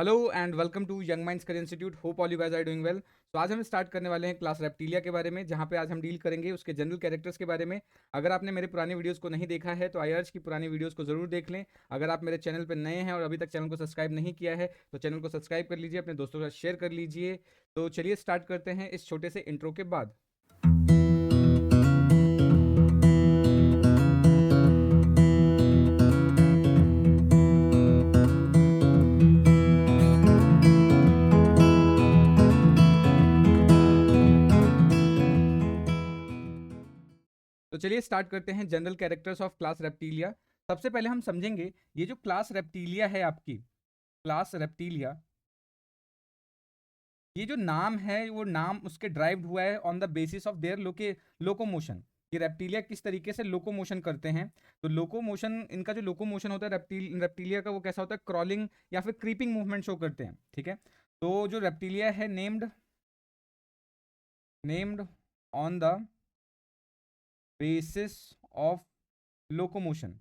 Hello and welcome to young minds career institute. Hope all you guys are doing well. तो आज हम start करने वाले हैं क्लास रेप्टिलिया के बारे में, जहां पे आज हम डील करेंगे उसके जनरल कैरेक्टर्स के बारे में। अगर आपने मेरे पुरानी वीडियोस को नहीं देखा है तो आई अर्ज की पुरानी वीडियोस को जरूर देख लें। अगर आप मेरे चैनल पर नए हैं और अभी तक चैनल को सब्सक्राइब नहीं किया है तो चैनल को सब्सक्राइब कर लीजिए, अपने दोस्तों के साथ शेयर कर लीजिए। तो चलिए स्टार्ट करते हैं इस छोटे से इंट्रो के बाद। तो चलिए स्टार्ट करते हैं general characters of class reptilia. सबसे पहले हम समझेंगे ये जो क्लास रेप्टिलिया है आपकी, क्लास रेप्टिलिया, ये जो नाम है वो नाम उसके ड्राइव्ड हुआ है on the basis of their locomotion. ये रेप्टिलिया किस तरीके से लोकोमोशन करते हैं। तो लोकोमोशन, इनका जो लोकोमोशन होता है रेप्टिलिया का, वो कैसा होता है, क्रॉलिंग या फिर क्रीपिंग मूवमेंट शो करते हैं। ठीक है, तो जो रेप्टिलिया है named on the basis of locomotion,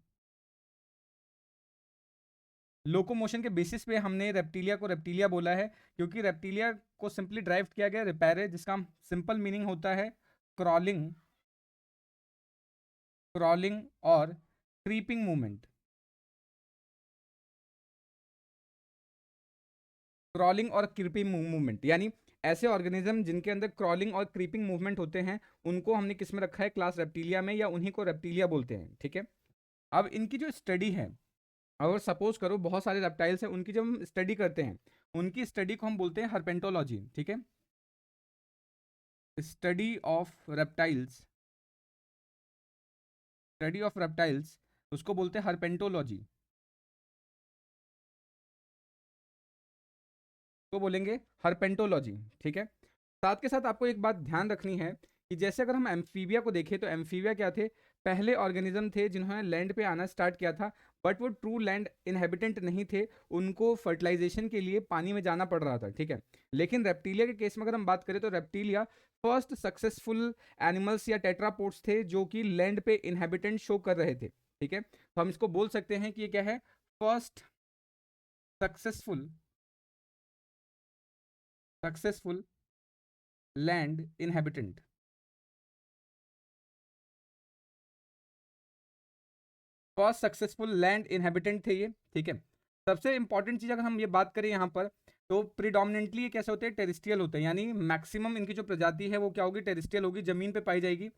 locomotion के बेसिस पे हमने रेप्टिलिया को रेप्टिलिया बोला है, क्योंकि रेप्टिलिया को सिंपली ड्राइव किया गया रिपेरे, जिसका सिंपल मीनिंग होता है क्रॉलिंग क्रॉलिंग और क्रीपिंग मूवमेंट। क्रॉलिंग और क्रीपिंग मूवमेंट यानी ऐसे ऑर्गेनिज्म जिनके अंदर क्रॉलिंग और क्रीपिंग मूवमेंट होते हैं, उनको हमने किस में रखा है, क्लास रेप्टिलिया में, या उन्हीं को रेप्टिलिया बोलते हैं। ठीक है, अब इनकी जो स्टडी है, अगर सपोज करो बहुत सारे रेप्टाइल्स हैं, उनकी जब हम स्टडी करते हैं, उनकी स्टडी को हम बोलते हैं हर्पेंटोलॉजी। ठीक है, study of reptiles, study of reptiles, उसको बोलते हैं हर्पेंटोलॉजी, को बोलेंगे हर्पेंटोलॉजी। ठीक है, साथ के साथ आपको एक बात ध्यान रखनी है कि जैसे अगर हम एम्फीबिया को देखें तो एम्फीबिया क्या थे, पहले ऑर्गेनिज्म थे जिन्होंने लैंड पे आना स्टार्ट किया था, बट वो ट्रू लैंड इनहेबिटेंट नहीं थे, उनको फर्टिलाइजेशन के लिए पानी में जाना पड़ रहा था। ठीक है, लेकिन रेप्टिलिया के केस में अगर हम बात करें तो रेप्टिलिया फर्स्ट सक्सेसफुल एनिमल्स या टेट्रापोड्स थे जो कि लैंड पे इनहेबिटेंट शो कर रहे थे। ठीक है, तो हम इसको बोल सकते हैं कि ये क्या है, first successful successful land inhabitant. First successful land inhabitant थे ये। ठीक है, सबसे इंपॉर्टेंट चीज अगर हम ये बात करें यहाँ पर, तो प्रीडोमिनेंटली ये कैसे होते हैं, टेरिस्ट्रियल होते हैं, यानी मैक्सिमम इनकी जो प्रजाति है वो क्या होगी, टेरिस्ट्रियल होगी, जमीन पे पाई जाएगी।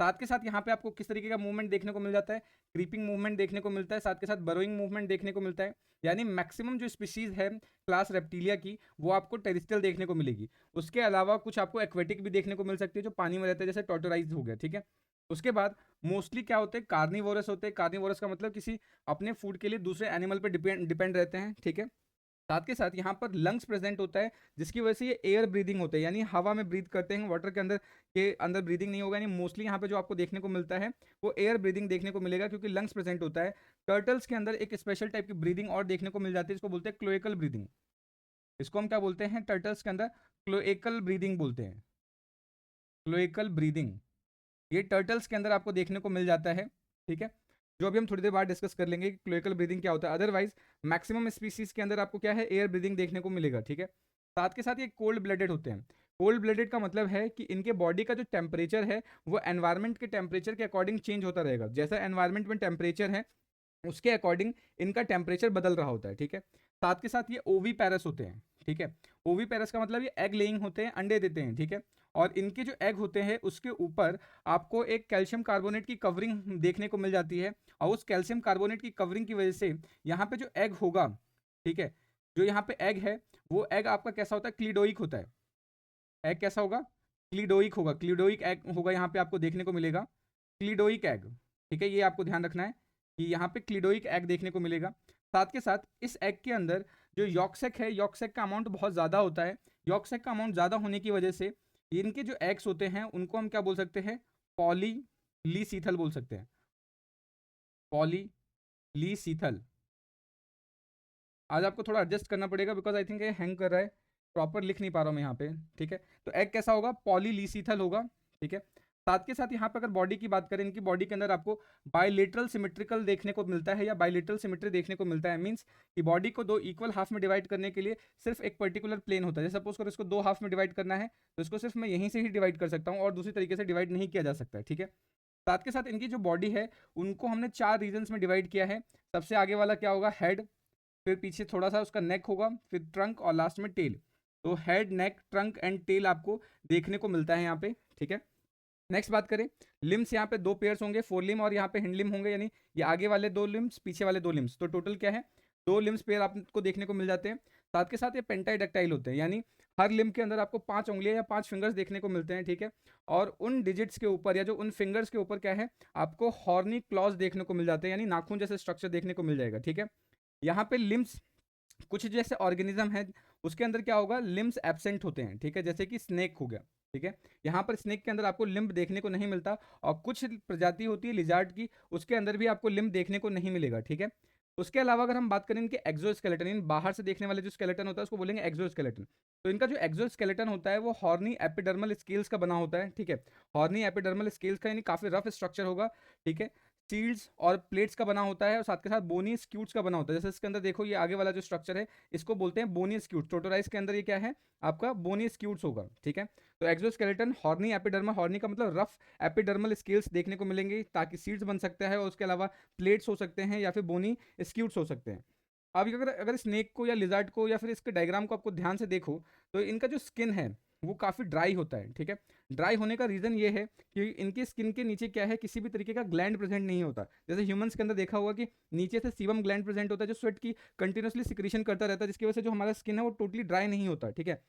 साथ के साथ यहाँ पे आपको किस तरीके का मूवमेंट देखने को मिल जाता है, क्रीपिंग मूवमेंट देखने को मिलता है, साथ के साथ बरोइंग मूवमेंट देखने को मिलता है। यानी मैक्सिमम जो स्पीशीज है क्लास रेप्टिलिया की, वो आपको टेरिस्ट्रियल देखने को मिलेगी। उसके अलावा कुछ आपको एक्वेटिक भी देखने को मिल सकती है जो पानी में रहते हैं, जैसे टॉर्टोराइज हो गया। ठीक है, उसके बाद मोस्टली क्या होते हैं, कार्निवोरस होते हैं। कार्निवोरस का मतलब किसी अपने फूड के लिए दूसरे एनिमल पर डिपेंड रहते हैं। ठीक है, साथ के साथ यहाँ पर लंग्स प्रेजेंट होता है, जिसकी वजह से ये एयर ब्रीदिंग होते हैं, यानी हवा में ब्रीथ करते हैं, वाटर के अंदर ब्रीदिंग नहीं होगा। यानी मोस्टली यहाँ पे जो आपको देखने को मिलता है वो एयर ब्रीदिंग देखने को मिलेगा, क्योंकि लंग्स प्रेजेंट होता है। टर्टल्स के अंदर एक स्पेशल टाइप की ब्रीदिंग और देखने को मिल जाती है, इसको बोलते हैं क्लोएकल ब्रीदिंग। इसको हम क्या बोलते हैं, टर्टल्स के अंदर क्लोएकल ब्रीदिंग बोलते हैं, क्लोएकल ब्रीदिंग। ये टर्टल्स के अंदर आपको देखने को मिल जाता है। ठीक है, जो अभी हम थोड़ी देर बाद डिस्कस कर लेंगे कि क्लोएकल ब्रीदिंग क्या होता है। अदरवाइज मैक्सिमम स्पीसीज के अंदर आपको क्या है, एयर ब्रीदिंग देखने को मिलेगा। ठीक है, साथ के साथ ये कोल्ड ब्लडेड होते हैं। कोल्ड ब्लडेड का मतलब है कि इनके बॉडी का जो टेम्परेचर है वो एनवायरमेंट के टेम्परेचर के अकॉर्डिंग चेंज होता रहेगा। जैसा एनवायरमेंट में टेम्परेचर है उसके अकॉर्डिंग इनका टेम्परेचर बदल रहा होता है। ठीक है, साथ के साथ ये ओवी पैरस होते हैं। ठीक है, ओवी पैरस का मतलब ये एग लेइंग होते हैं, अंडे देते हैं। ठीक है, और इनके जो एग होते हैं उसके ऊपर आपको एक कैल्शियम कार्बोनेट की कवरिंग देखने को मिल जाती है, और उस कैल्शियम कार्बोनेट की कवरिंग की वजह से यहाँ पे जो एग होगा, ठीक है, जो यहाँ पे एग है वो एग आपका कैसा होता है, क्लिडोइक होता है। एग कैसा होगा, क्लिडोइक होगा, क्लिडोइक एग होगा, यहाँ पे आपको देखने को मिलेगा क्लिडोइक एग। ठीक है, ये आपको ध्यान रखना है कि यहाँ पे क्लिडोइक एग देखने को मिलेगा। साथ के साथ इस एग के अंदर जो यॉक्सेक है, यॉक्सेक का अमाउंट बहुत ज़्यादा होता है। यॉक्सेक का अमाउंट ज़्यादा होने की वजह से इनके जो एग्स होते हैं उनको हम क्या बोल सकते हैं, पॉलीलीसीथल बोल सकते हैं, पॉलीलीसीथल। आज आपको थोड़ा एडजस्ट करना पड़ेगा बिकॉज आई थिंक ये हैंग कर रहा है, प्रॉपर लिख नहीं पा रहा हूँ मैं यहाँ पे। ठीक है, तो एग कैसा होगा, पॉलीलीसीथल होगा। ठीक है, साथ के साथ यहाँ पे अगर बॉडी की बात करें, इनकी बॉडी के अंदर आपको बायलेटरल सिमेट्रिकल देखने को मिलता है या बायलेटरल सिमेट्री देखने को मिलता है। मींस कि बॉडी को दो इक्वल हाफ में डिवाइड करने के लिए सिर्फ एक पर्टिकुलर प्लेन होता है। जैसे सपोज करो इसको दो हाफ में डिवाइड करना है तो इसको सिर्फ मैं यहीं से ही डिवाइड कर सकता हूँ और दूसरी तरीके से डिवाइड नहीं किया जा सकता है, ठीक है। साथ के साथ इनकी जो बॉडी है उनको हमने 4 रीजन्स में डिवाइड किया है। सबसे आगे वाला क्या होगा, हेड, फिर पीछे थोड़ा सा उसका नेक होगा, फिर ट्रंक और लास्ट में टेल। तो head, neck, trunk and tail आपको देखने को मिलता है यहाँ पे, ठीक है। नेक्स्ट बात करें, लिम्स यहाँ पे दो पेयर्स होंगे, फोर लिम और यहाँ पे हिंड लिम होंगे, यानी ये आगे वाले दो लिम्स, पीछे वाले दो लिम्स। तो टोटल क्या है, दो लिम्स पेयर आपको देखने को मिल जाते हैं। साथ के साथ ये पेंटाइडेक्टाइल होते हैं, यानी हर लिम के अंदर आपको 5 उंगलियां या 5 फिंगर्स देखने को मिलते हैं, ठीक है। और उन डिजिट्स के ऊपर या जो उन फिंगर्स के ऊपर क्या है, आपको हॉर्नी क्लॉज देखने को मिल जाते हैं, यानी नाखून जैसे स्ट्रक्चर देखने को मिल जाएगा, ठीक है। यहाँ पे लिम्स कुछ जैसे ऑर्गेनिज्म है उसके अंदर क्या होगा, लिम्स एब्सेंट होते हैं, ठीक है। जैसे कि स्नेक हो गया, ठीक है। यहाँ पर स्नेक के अंदर आपको लिम्ब देखने को नहीं मिलता, और कुछ प्रजाति होती है लिजार्ड की, उसके अंदर भी आपको लिम्ब देखने को नहीं मिलेगा, ठीक है। उसके अलावा अगर हम बात करें इनके एक्सोस्केलेटन, इन बाहर से देखने वाले जो स्केलेटन होता है उसको बोलेंगे एक्सोस्केलेटन। तो इनका जो एक्सोस्केलेटन होता है वो हॉर्नी एपिडर्मल स्केल्स का बना होता है, ठीक है। हॉर्नी एपिडर्मल स्केल्स का यानी काफी रफ स्ट्रक्चर होगा, ठीक है। सील्स और प्लेट्स का बना होता है और साथ के साथ बोनी स्क्यूट्स का बना होता है। जैसे इसके अंदर देखो ये आगे वाला जो स्ट्रक्चर है इसको बोलते हैं बोनी स्क्यूट। टोटोराइज के अंदर ये क्या है, आपका बोनी स्क्यूट्स होगा, ठीक है। तो एक्सोस्केलेटन हॉर्नी एपिडर्मल, हॉर्नी का मतलब रफ एपिडर्मल स्केल्स देखने को मिलेंगे ताकि सीड्स बन सकता है, और उसके अलावा प्लेट्स हो सकते हैं या फिर बोनी स्क्यूट्स हो सकते हैं। अब अगर अगर स्नेक को या लिजार्ड को या फिर इसके डायग्राम को आपको ध्यान से देखो तो इनका जो स्किन है वो काफ़ी ड्राई होता है, ठीक है। ड्राई होने का रीज़न ये है कि इनके स्किन के नीचे क्या है, किसी भी तरीके का ग्लैंड प्रेजेंट नहीं होता। जैसे ह्यूमंस के अंदर देखा होगा कि नीचे से सीबम ग्लैंड प्रेजेंट होता है जो स्वेट की कंटिन्यूसली सिक्रीशन करता रहता है, जिसकी वजह से जो हमारा स्किन है वो टोटली ड्राई नहीं होता, ठीक है।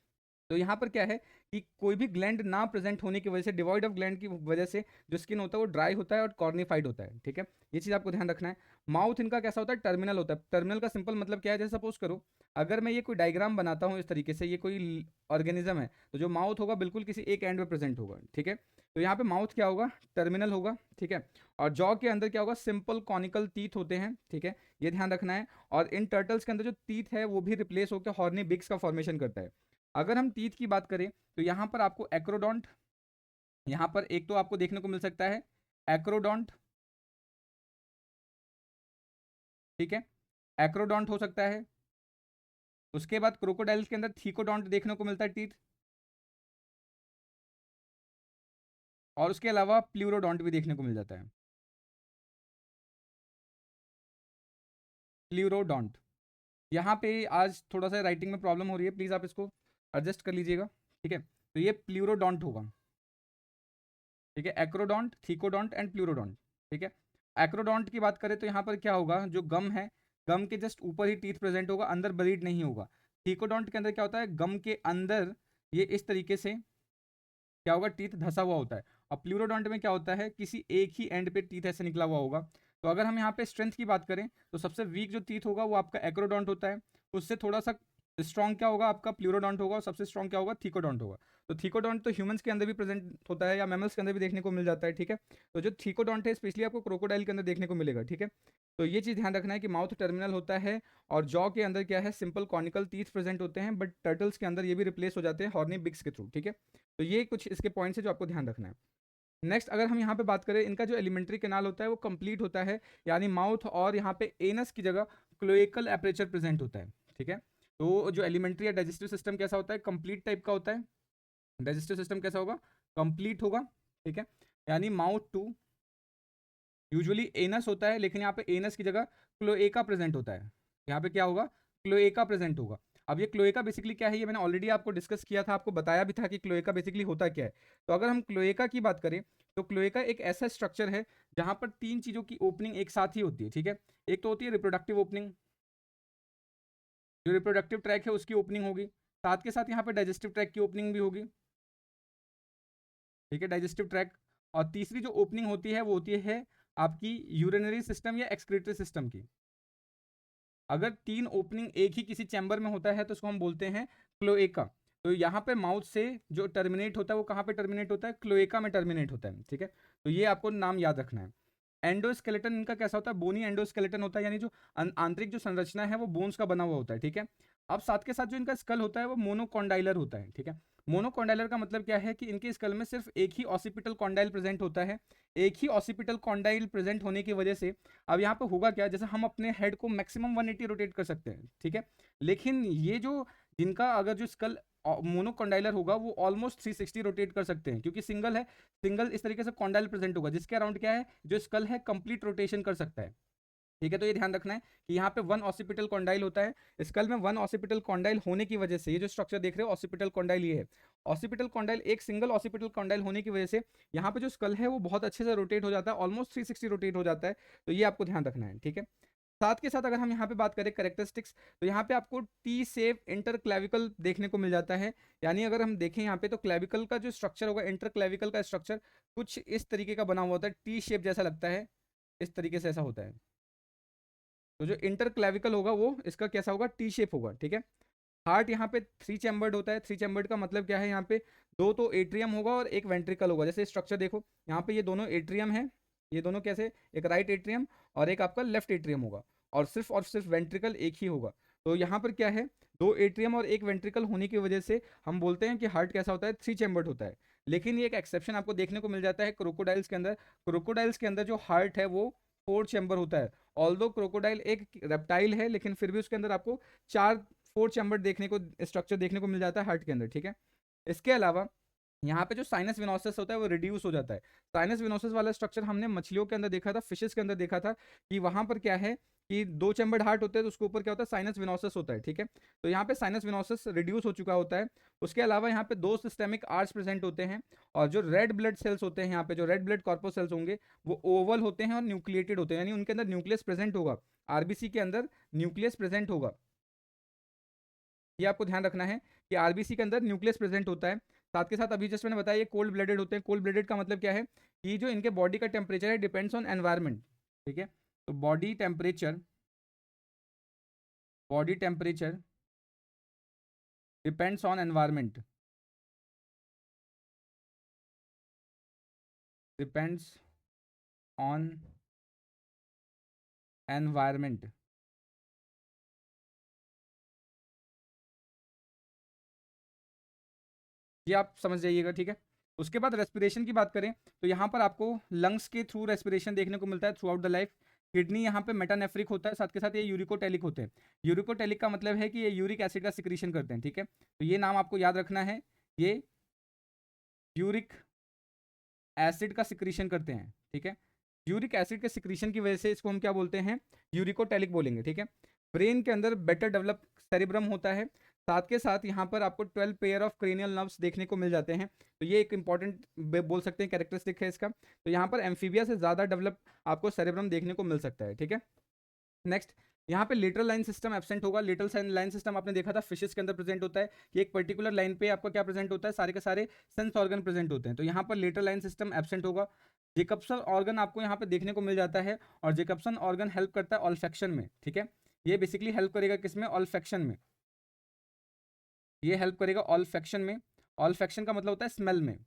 तो यहाँ पर क्या है कि कोई भी ग्लैंड ना प्रेजेंट होने की वजह से, डिवॉइड ऑफ ग्लैंड की वजह से जो स्किन होता है वो ड्राई होता है और कॉर्निफाइड होता है, ठीक है। ये चीज़ आपको ध्यान रखना है। माउथ इनका कैसा होता है, टर्मिनल होता है। टर्मिनल का सिंपल मतलब क्या है, जैसे सपोज करो अगर मैं ये कोई डायग्राम बनाता हूँ इस तरीके से, ये कोई ऑर्गेनिज्म है, तो जो माउथ होगा बिल्कुल किसी एक एंड में प्रेजेंट होगा, ठीक है। तो यहाँ पे माउथ क्या होगा, टर्मिनल होगा, ठीक है। और जॉ के अंदर क्या होगा, सिंपल कॉनिकल टीथ होते हैं, ठीक है। ये ध्यान रखना है। और इन टर्टल्स के अंदर जो टीथ है वो भी रिप्लेस होकर हॉर्नी बिग्स का फॉर्मेशन करता है। अगर हम टीथ की बात करें तो यहाँ पर आपको एक्रोडोंट, यहाँ पर एक तो आपको देखने को मिल सकता है एक्रोडोंट, ठीक है, एक्रोडोंट हो सकता है। उसके बाद क्रोकोडाइल्स के अंदर थीकोडोंट देखने को मिलता है टीथ, और उसके अलावा प्लूरोडोंट भी देखने को मिल जाता है, प्लूरोडोंट। यहाँ पे आज थोड़ा सा राइटिंग में प्रॉब्लम हो रही है, प्लीज़ आप इसको एडजस्ट कर लीजिएगा, ठीक है। तो ये प्लूरोडोंट होगा, ठीक है। एक्रोडोंट, थीकोडोंट एंड प्लूरोडोंट, ठीक है। एक्रोडोंट की बात करें तो यहाँ पर क्या होगा, जो गम है, गम के जस्ट ऊपर ही टीथ प्रेजेंट होगा, अंदर ब्रीड नहीं होगा। थीकोडोंट के अंदर क्या होता है, गम के अंदर ये इस तरीके से क्या होगा, टीथ धसा हुआ होता है। और प्लूरोडोंट में क्या होता है, किसी एक ही एंड पे टीथ ऐसे निकला हुआ होगा। तो अगर हम यहाँ पे स्ट्रेंथ की बात करें तो सबसे वीक जो टीथ होगा वो आपका एक्रोडोंट होता है, उससे थोड़ा सा स्ट्रॉन्ग क्या होगा, आपका प्लूरोडोंट होगा, और सबसे स्ट्रॉन्ग क्या होगा, थीकोडोंट होगा। तो थीकोडोंट तो ह्यूमंस के अंदर भी प्रेजेंट होता है या मैमल्स के अंदर भी देखने को मिल जाता है, ठीक है। तो जो थीकोडोंट है स्पेशली आपको क्रोकोडाइल के अंदर देखने को मिलेगा, ठीक है। तो ये चीज़ ध्यान रखना है कि माउथ टर्मिनल होता है और जॉ के अंदर क्या है, सिंपल कॉनिकल टीथ प्रेजेंट होते हैं, बट टर्टल्स के अंदर ये भी रिप्लेस हो जाते हैं हॉर्नी बिग्स के थ्रू, ठीक है। तो ये कुछ इसके पॉइंट्स है जो आपको ध्यान रखना है। नेक्स्ट अगर हम यहाँ पे बात करें, इनका जो एलिमेंट्री कैनाल होता है वो कंप्लीट होता है, यानी माउथ और यहाँ पे एनस की जगह क्लोएकल एपरेचर प्रेजेंट होता है, ठीक है। तो जो एलिमेंट्री या डाइजेस्टिव सिस्टम कैसा होता है, कंप्लीट टाइप का होता है। डाइजेस्टिव सिस्टम कैसा होगा, कंप्लीट होगा, ठीक है। यानी माउथ टू यूजुअली एनस होता है, लेकिन यहाँ पे एनस की जगह क्लोएका प्रेजेंट होता है। यहाँ पे क्या होगा, क्लोएका प्रेजेंट होगा। अब ये क्लोएका बेसिकली क्या है, ये मैंने ऑलरेडी आपको डिस्कस किया था, आपको बताया भी था कि क्लोएका बेसिकली होता क्या है। तो अगर हम क्लोएका की बात करें तो क्लोएका एक ऐसा स्ट्रक्चर है जहाँ पर 3 चीज़ों की ओपनिंग एक साथ ही होती है, ठीक है। एक तो होती है रिप्रोडक्टिव ओपनिंग, जो रिप्रोडक्टिव ट्रैक है उसकी ओपनिंग होगी, साथ के साथ यहाँ पे डाइजेस्टिव ट्रैक की ओपनिंग भी होगी, ठीक है, डाइजेस्टिव ट्रैक। और तीसरी जो ओपनिंग होती है वो होती है आपकी यूरिनरी सिस्टम या एक्सक्रीटरी सिस्टम की। अगर 3 ओपनिंग एक ही किसी चैम्बर में होता है तो उसको हम बोलते हैं क्लोएका। तो यहाँ पे माउथ से जो टर्मिनेट होता है वो कहाँ पे टर्मिनेट होता है, क्लोएका में टर्मिनेट होता है, ठीक है। तो ये आपको नाम याद रखना है। एंडोस्केलेटन इनका कैसा होता है, बोनी एंडोस्केलेटन होता है, यानी जो आंतरिक जो संरचना है वो बोन्स का बना हुआ होता है, ठीक है। अब साथ के साथ जो इनका स्कल होता है वो मोनोकॉन्डाइलर होता है, ठीक है। मोनोकॉन्डाइलर का मतलब क्या है कि इनके स्कल में सिर्फ एक ही ऑसिपिटल कॉन्डाइल प्रेजेंट होता है। एक ही ऑसिपिटल कॉन्डाइल प्रेजेंट होने की वजह से अब यहाँ पे होगा क्या, जैसे हम अपने हेड को मैक्सिमम 180 रोटेट कर सकते हैं, ठीक है, लेकिन ये जो जिनका अगर जो स्कल मोनोकॉन्डाइलर होगा वो ऑलमोस्ट 360 रोटेट कर सकते हैं, क्योंकि सिंगल है, सिंगल इस तरीके से कॉन्डाइल प्रेजेंट होगा जिसके अराउंड क्या है, जो स्कल है कंप्लीट रोटेशन कर सकता है, ठीक है। तो ये ध्यान रखना है कि यहाँ पे वन ऑसिपिटल कॉन्डाइल होता है, स्कल में वन ऑसिपिटल कॉन्डाइल होने की वजह से ये जो स्ट्रक्चर देख रहे हो ऑसिपिटल कॉन्डाइल ये है, ऑसिपिटल कॉन्डाइल एक सिंगल ऑसिपिटल कॉन्डाइल होने की वजह से यहाँ पे जो स्कल है वो बहुत अच्छे से रोटेट हो जाता है, ऑलमोस्ट 360 रोटेट हो जाता है, तो ये आपको ध्यान रखना है, ठीक है। साथ के साथ अगर हम यहाँ पे बात करें कैरेक्टरिस्टिक्स, तो यहाँ पे आपको टी सेप इंटर क्लेविकल देखने को मिल जाता है, यानी अगर हम देखें यहाँ पे तो क्लेविकल का जो स्ट्रक्चर होगा, इंटर क्लेविकल का स्ट्रक्चर कुछ इस तरीके का बना हुआ होता है, टी शेप जैसा लगता है, इस तरीके से ऐसा होता है। तो जो इंटर क्लेविकल होगा वो इसका कैसा होगा, टी शेप होगा, ठीक है। हार्ट यहाँ पे 3 चैम्बर्ड होता है, 3 चैम्बर्ड का मतलब क्या है, यहाँ पे दो तो एट्रियम होगा और एक वेंट्रिकल होगा। जैसे स्ट्रक्चर देखो यहाँ पे ये दोनों एट्रियम है, ये दोनों कैसे, एक राइट एट्रियम और एक आपका लेफ्ट एट्रियम होगा, और सिर्फ वेंट्रिकल एक ही होगा। तो यहाँ पर क्या है, दो एट्रियम और एक वेंट्रिकल होने की वजह से हम बोलते हैं कि हार्ट कैसा होता है, 3 चैम्बर्ड होता है। लेकिन ये एक एक्सेप्शन आपको देखने को मिल जाता है क्रोकोडाइल्स के अंदर, क्रोकोडाइल्स के अंदर जो हार्ट है वो 4 चैम्बर होता है। ऑल्दो क्रोकोडाइल एक रेप्टाइल है लेकिन फिर भी उसके अंदर आपको 4 चैम्बर देखने को, स्ट्रक्चर देखने को मिल जाता है हार्ट के अंदर, ठीक है। इसके अलावा यहाँ पे जो साइनस विनोसस होता है वो रिड्यूस हो जाता है। साइनस विनोसस वाला स्ट्रक्चर हमने मछलियों के अंदर देखा था, फिशेस के अंदर देखा था कि वहां पर क्या है कि 2 चैम्बर्ड हार्ट होते हैं तो उसके ऊपर क्या होता है, साइनस विनोसस होता है, ठीक है। तो यहाँ पे साइनस विनोसस रिड्यूस हो चुका होता है। उसके अलावा यहाँ पे 2 सिस्टेमिक आर्च प्रेजेंट होते हैं, और जो रेड ब्लड सेल्स होते हैं, यहाँ पे जो रेड ब्लड कॉर्पोसेल्स होंगे वो ओवल होते हैं और न्यूक्लिएटेड होते हैं, यानी उनके अंदर न्यूक्लियस प्रेजेंट होगा, आरबीसी के अंदर न्यूक्लियस प्रेजेंट होगा। ये आपको ध्यान रखना है कि आरबीसी के अंदर न्यूक्लियस प्रेजेंट होता है। साथ के साथ अभी जस्ट मैंने बताया ये कोल्ड ब्लडेड होते हैं। कोल्ड ब्लडेड का मतलब क्या है कि जो इनके बॉडी का टेम्परेचर है डिपेंड्स ऑन एनवायरनमेंट, ठीक है। तो body temperature depends on environment, depends on environment. ये आप समझ जाइएगा, ठीक है। उसके बाद रेस्पिरेशन की बात करें तो यहाँ पर आपको लंग्स के थ्रू रेस्पिरेशन देखने को मिलता है through out the life. Kidney यहाँ पे मेटानेफ्रिक होता है, साथ के साथ ये यूरिकोटेलिक होते हैं। यूरिकोटेलिक का मतलब है कि ये यूरिक एसिड का सिक्रीशन करते हैं, ठीक है। तो ये नाम आपको याद रखना है, ये यूरिक एसिड का सिक्रीशन करते हैं, ठीक है। यूरिक एसिड के सिक्रीशन की वजह से इसको हम क्या बोलते हैं, यूरिकोटेलिक बोलेंगे, ठीक है। ब्रेन के अंदर बेटर डेवलप सेरिब्रम होता है। साथ के साथ यहाँ पर आपको 12 पेयर ऑफ क्रेनियल नर्व्स देखने को मिल जाते हैं। तो ये एक इंपॉर्टेंट बोल सकते हैं कैरेक्टरिस्टिक है इसका। तो यहाँ पर एम्फीबिया से ज़्यादा डेवलप आपको सेरिब्रम देखने को मिल सकता है, ठीक है। नेक्स्ट, यहाँ पे लेटरल लाइन सिस्टम एब्सेंट होगा। लेटरल लाइन सिस्टम आपने देखा था फिशेस के अंदर प्रेजेंट होता है कि एक पर्टिकुलर लाइन पे आपका क्या प्रेजेंट होता है, सारे के सारे सेंस ऑर्गन प्रेजेंट होते हैं। तो यहाँ पर लेटरल लाइन सिस्टम एब्सेंट होगा। जेकब्सन ऑर्गन आपको यहाँ पे देखने को मिल जाता है, और जेकब्सन ऑर्गन हेल्प करता है ऑल्फेक्शन में, ठीक है। ये बेसिकली हेल्प करेगा किसमें, ऑल्फेक्शन में। ये हेल्प करेगा ऑल्फेक्शन में। ऑल्फेक्शन का मतलब होता है स्मेल में,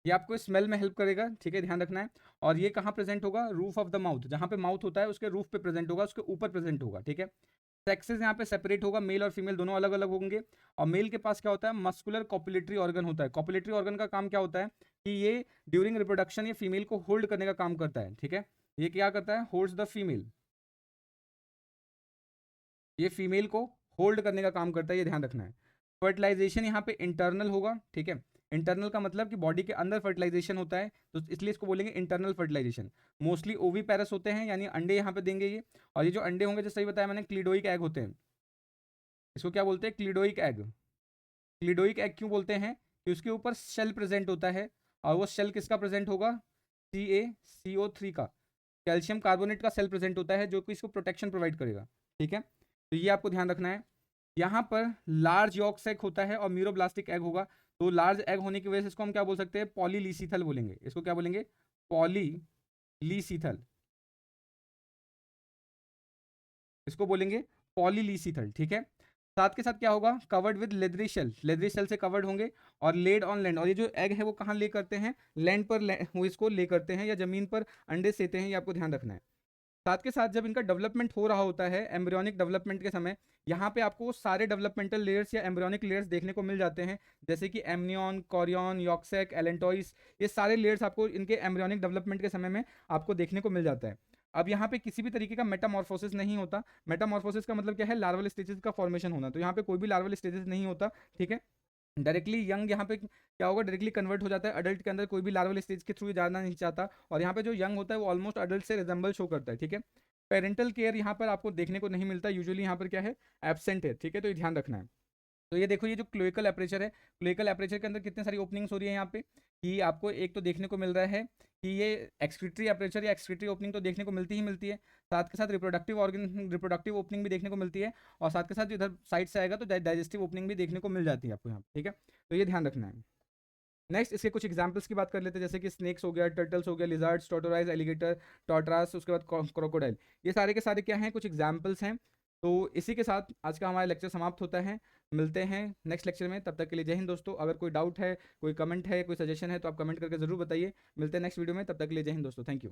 ये आपको स्मेल में हेल्प करेगा, ठीक है, ध्यान रखना है। और ये कहाँ प्रेजेंट होगा, रूफ ऑफ द माउथ, जहाँ पे माउथ होता है उसके रूफ पे प्रेजेंट होगा, उसके ऊपर प्रेजेंट होगा, ठीक है। सेक्सेस यहाँ पे सेपरेट होगा, मेल और फीमेल दोनों अलग अलग होंगे। और मेल के पास क्या होता है, मस्कुलर कॉपुलेटरी ऑर्गन होता है। कॉपुलेटरी ऑर्गन का काम क्या होता है कि ये ड्यूरिंग रिप्रोडक्शन ये फीमेल को होल्ड करने का काम करता है, ठीक है। ये क्या करता है, होल्ड्स द फीमेल, ये फीमेल को होल्ड करने का काम करता है, ये ध्यान रखना है। फर्टिलाइजेशन यहाँ पे इंटरनल होगा, ठीक है। इंटरनल का मतलब कि बॉडी के अंदर फर्टिलाइजेशन होता है, तो इसलिए इसको बोलेंगे इंटरनल फर्टिलाइजेशन। मोस्टली ओवी पैरस होते हैं, यानी अंडे यहाँ पे देंगे ये। और ये जो अंडे होंगे, जो सही बताया मैंने, क्लिडोइक एग होते हैं। इसको क्या बोलते हैं, क्लिडोइक एग। क्लिडोइक एग क्यों बोलते हैं कि उसके ऊपर शेल प्रेजेंट होता है, और वो शेल किसका प्रेजेंट होगा, CaCO3 का, कैल्शियम कार्बोनेट का सेल प्रेजेंट होता है, जो कि इसको प्रोटेक्शन प्रोवाइड करेगा, ठीक है। तो ये आपको ध्यान रखना है। यहाँ पर लार्ज यॉर्क एग होता है और म्यूरोब्लास्टिक एग होगा। तो लार्ज एग होने की वजह से इसको हम क्या बोल सकते हैं, पॉलीलीसीथल बोलेंगे। इसको क्या बोलेंगे, पॉलीलीसीथल, इसको बोलेंगे पॉलीलीसीथल, ठीक है। साथ के साथ क्या होगा, covered with leathery shell, leathery shell से कवर्ड होंगे, और लेड ऑन लैंड। और ये जो एग है वो कहाँ ले करते हैं, लैंड पर वो इसको ले करते हैं, या जमीन पर अंडे सेते हैं, ये आपको ध्यान रखना है। साथ के साथ जब इनका डेवलपमेंट हो रहा होता है, एम्ब्रियोनिक डेवलपमेंट के समय यहाँ पे आपको सारे डेवलपमेंटल लेयर्स या एम्ब्रियोनिक लेयर्स देखने को मिल जाते हैं, जैसे कि एमनियन, कोरियन, यॉक्सेक, एलेंटॉइस, ये सारे लेयर्स आपको इनके एम्ब्रियोनिक डेवलपमेंट के समय में आपको देखने को मिल जाता है। अब यहाँ पे किसी भी तरीके का मेटामॉर्फोसिस नहीं होता। मेटामॉर्फोसिस का मतलब क्या है, लार्वल स्टेजेस का फॉर्मेशन होना, तो यहाँ पे कोई भी लार्वल स्टेजेस नहीं होता, ठीक है। डायरेक्टली यंग यहाँ पे क्या होगा, डायरेक्टली कन्वर्ट हो जाता है अडल्ट के अंदर, कोई भी लार्वल स्टेज के थ्रू जाना नहीं चाहता, और यहाँ पे जो यंग होता है वो ऑलमोस्ट अडल्ट से रिजेंबल शो करता है, ठीक है। पेरेंटल केयर यहाँ पर आपको देखने को नहीं मिलता, यूजुअली यहाँ पर क्या है, एब्सेंट है, ठीक है, तो ये ध्यान रखना है। तो ये देखो, ये जो क्लोइकल एपरेचर है, क्लोइकल एपरेचर के अंदर कितनी सारी ओपनिंग्स हो रही है यहाँ पे, कि आपको एक तो देखने को मिल रहा है कि ये एक्सक्रीटरी एपरेचर या एक्सक्रीटरी ओपनिंग तो देखने को मिलती ही मिलती है, साथ के साथ रिप्रोडक्टिव ऑर्गन, रिप्रोडक्टिव ओपनिंग भी देखने को मिलती है, और साथ के साथ इधर साइड से आएगा तो डाइजेस्टिव ओपनिंग भी देखने को मिल जाती है आपको यहाँ, ठीक है। तो ये ध्यान रखना है। नेक्स्ट इसके कुछ एग्जांपल्स की बात कर लेते हैं, जैसे कि स्नेक्स हो गया, टर्टल्स हो गया, लिजर्ड्स, टोटोराइज, एलिगेटर, टॉटरास, उसके बाद क्रोकोडाइल, ये सारे के सारे क्या हैं, कुछ एग्जांपल्स हैं। तो इसी के साथ आज का हमारा लेक्चर समाप्त होता है। मिलते हैं नेक्स्ट लेक्चर में, तब तक के लिए जय हिंद दोस्तों। अगर कोई डाउट है, कोई कमेंट है, कोई सजेशन है, तो आप कमेंट करके जरूर बताइए। मिलते हैं नेक्स्ट वीडियो में, तब तक के लिए जय हिंद दोस्तों, थैंक यू।